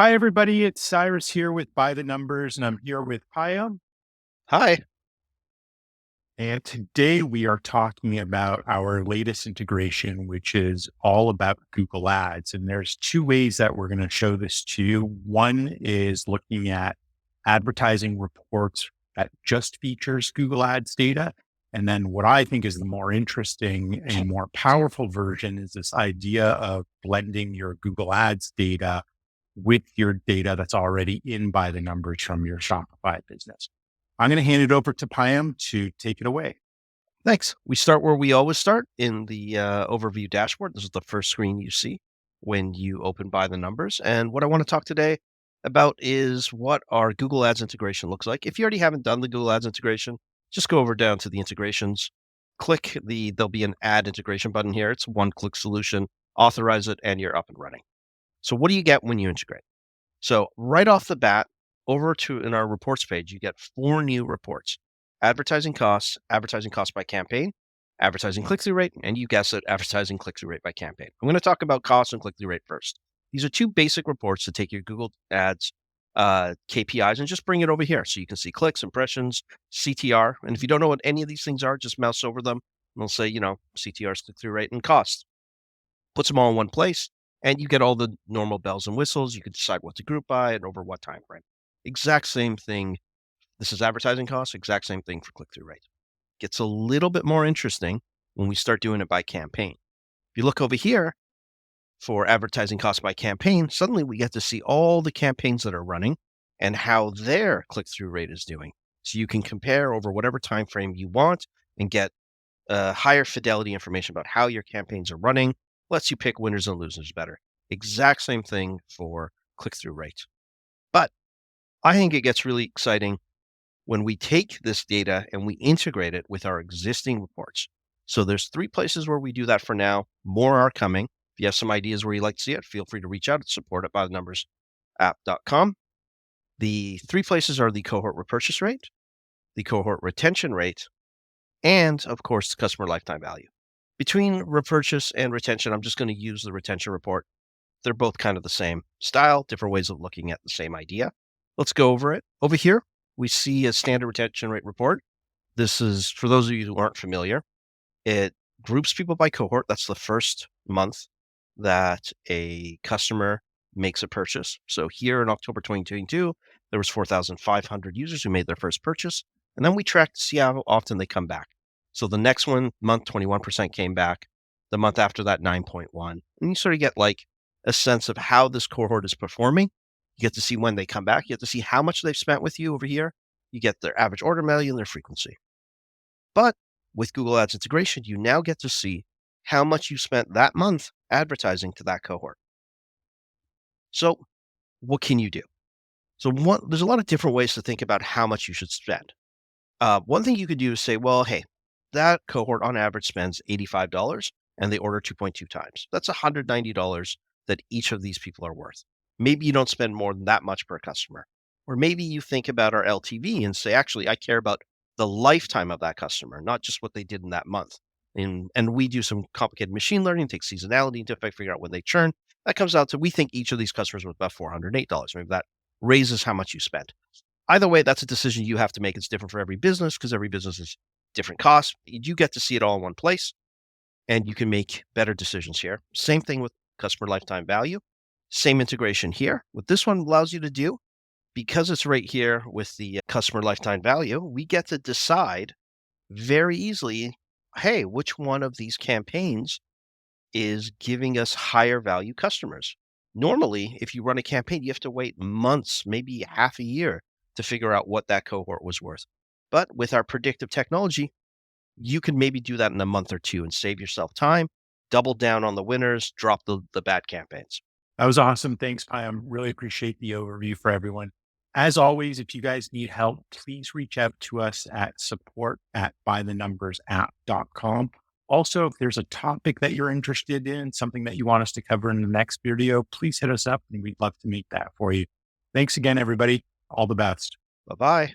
Hi, everybody. It's Cyrus here with By the Numbers, and I'm here with Payam. Hi. And today we are talking about our latest integration, which is all about Google Ads. And there's two ways that we're going to show this to you. One is looking at advertising reports that just features Google Ads data. And then what I think is the more interesting and more powerful version is this idea of blending your Google Ads data with your data that's already in By the Numbers from your Shopify business. I'm going to hand it over to Payam to take it away. Thanks. We start where we always start in the overview dashboard. This is the first screen you see when you open By the Numbers. And what I want to talk today about is what our Google Ads integration looks like. If you already haven't done the Google Ads integration, just go over down to the integrations, there'll be an add integration button here. It's a one-click solution, authorize it, and you're up and running. So what do you get when you integrate? So right off the bat, over to in our reports page, you get 4 new reports: advertising costs by campaign, advertising click-through rate, and you guess it, advertising click-through rate by campaign. I'm going to talk about cost and click-through rate first. These are two basic reports to take your Google Ads KPIs and just bring it over here so you can see clicks, impressions, CTR. And if you don't know what any of these things are, just mouse over them and they'll say, CTR's click-through rate and cost. Puts them all in one place, and you get all the normal bells and whistles. You can decide what to group by and over what time frame. Exact same thing. This is advertising costs, exact same thing for click-through rate. Gets a little bit more interesting when we start doing it by campaign. If you look over here for advertising costs by campaign, suddenly we get to see all the campaigns that are running and how their click-through rate is doing. So you can compare over whatever time frame you want and get higher fidelity information about how your campaigns are running. Lets you pick winners and losers better. Exact same thing for click-through rate. But I think it gets really exciting when we take this data and we integrate it with our existing reports. So there's 3 places where we do that for now. More are coming. If you have some ideas where you'd like to see it, feel free to reach out at support@bythenumbersapp.com. The 3 places are the cohort repurchase rate, the cohort retention rate, and of course, the customer lifetime value. Between repurchase and retention, I'm just going to use the retention report. They're both kind of the same style, different ways of looking at the same idea. Let's go over it. Over here, we see a standard retention rate report. This is, for those of you who aren't familiar, it groups people by cohort. That's the first month that a customer makes a purchase. So here in October 2022, there was 4,500 users who made their first purchase. And then we track to see how often they come back. So the next month, 21% came back. The month after that, 9.1. And you sort of get like a sense of how this cohort is performing. You get to see when they come back. You get to see how much they've spent with you over here. You get their average order value and their frequency. But with Google Ads integration, you now get to see how much you spent that month advertising to that cohort. So what can you do? So there's a lot of different ways to think about how much you should spend. One thing you could do is say, well, hey, that cohort on average spends $85 and they order 2.2 times. That's $190 that each of these people are worth. Maybe you don't spend more than that much per customer. Or maybe you think about our LTV and say, actually, I care about the lifetime of that customer, not just what they did in that month. And we do some complicated machine learning, take seasonality into effect, figure out when they churn. That comes out to, we think each of these customers was about $408. Maybe that raises how much you spend. Either way, that's a decision you have to make. It's different for every business because every business is different costs. You get to see it all in one place and you can make better decisions here. Same thing with customer lifetime value. Same integration here. What this one allows you to do, because it's right here with the customer lifetime value, we get to decide very easily, hey, which one of these campaigns is giving us higher value customers? Normally, if you run a campaign, you have to wait months, maybe half a year to figure out what that cohort was worth. But with our predictive technology, you can maybe do that in a month or 2 and save yourself time, double down on the winners, drop the bad campaigns. That was awesome. Thanks, Payam. Really appreciate the overview for everyone. As always, if you guys need help, please reach out to us at support@bythenumbersapp.com. Also, if there's a topic that you're interested in, something that you want us to cover in the next video, please hit us up and we'd love to make that for you. Thanks again, everybody. All the best. Bye-bye.